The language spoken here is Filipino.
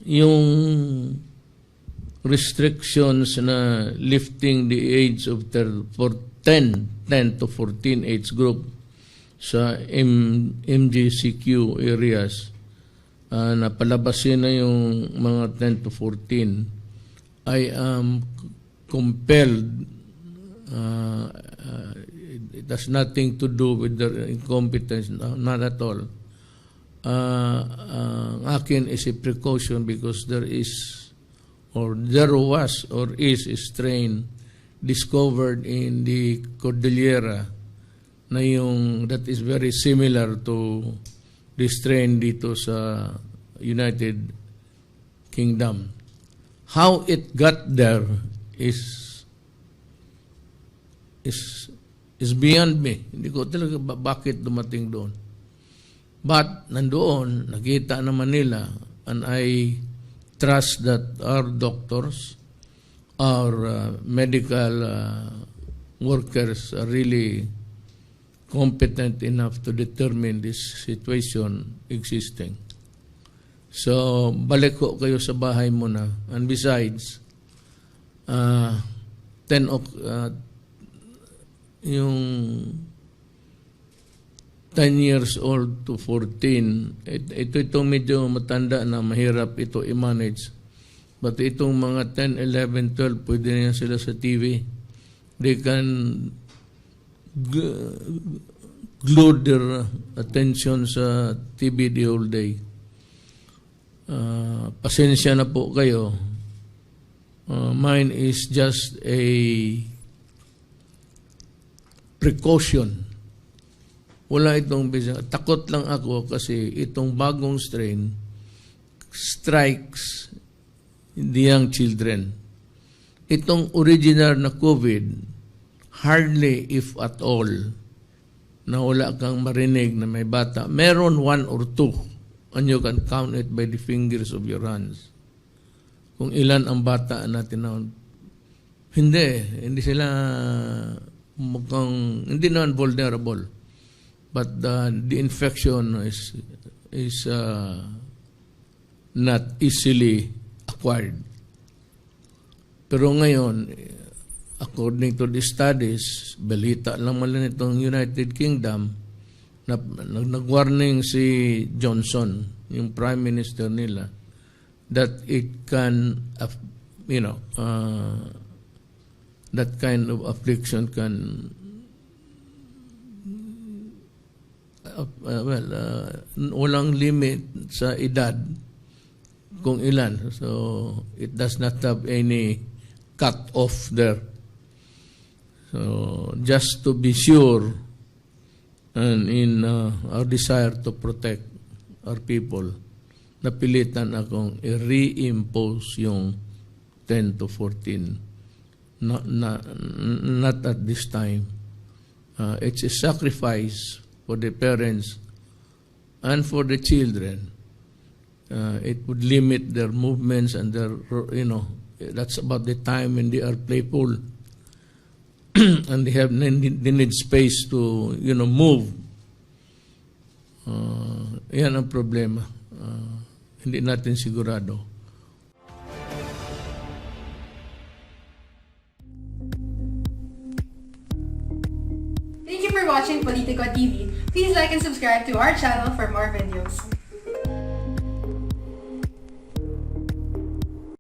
yung restrictions na lifting the age of for 10 to 14 age group sa MGCQ areas, napalabasin na yung mga 10 to 14, I am compelled, it has nothing to do with their incompetence, not at all. Akin is a precaution because there was or is a strain discovered in the Cordillera na that is very similar to the strain dito sa United Kingdom. How it got there is beyond me. Hindi ko talaga bakit dumating doon. But nandoon, nakita naman nila, and I trust that our doctors, our medical workers are really competent enough to determine this situation existing. So, balik ko kayo sa bahay muna. And besides, yung 10 years old to 14, ito medyo matanda na mahirap ito i-manage. But itong mga 10, 11, 12, pwede na yan sila sa TV. They can glue their attention sa TV the whole day. Pasensya na po kayo. Mine is just a precaution. Wala itong bisa. Takot lang ako kasi itong bagong strain strikes the young children. Itong original na COVID, hardly if at all, na wala kang marinig na may bata. Meron 1 or 2, and you can count it by the fingers of your hands. Kung ilan ang bata natin na hindi sila hindi naman vulnerable. But the infection is not easily acquired. Pero ngayon, according to the studies, balita lang man itong United Kingdom, nag-warning si Johnson, yung Prime Minister nila, that it can, that kind of affliction can walang limit sa edad kung ilan. So, it does not have any cut off there. So, just to be sure, and in our desire to protect our people, napilitan akong i-reimpose yung 10 to 14. Not at this time. It's a sacrifice for the parents and for the children. It would limit their movements and their, that's about the time when they are playful and they need space to, move. Yan ang problema. Hindi natin sigurado. Thank you for watching Politico TV. Please like and subscribe to our channel for more videos.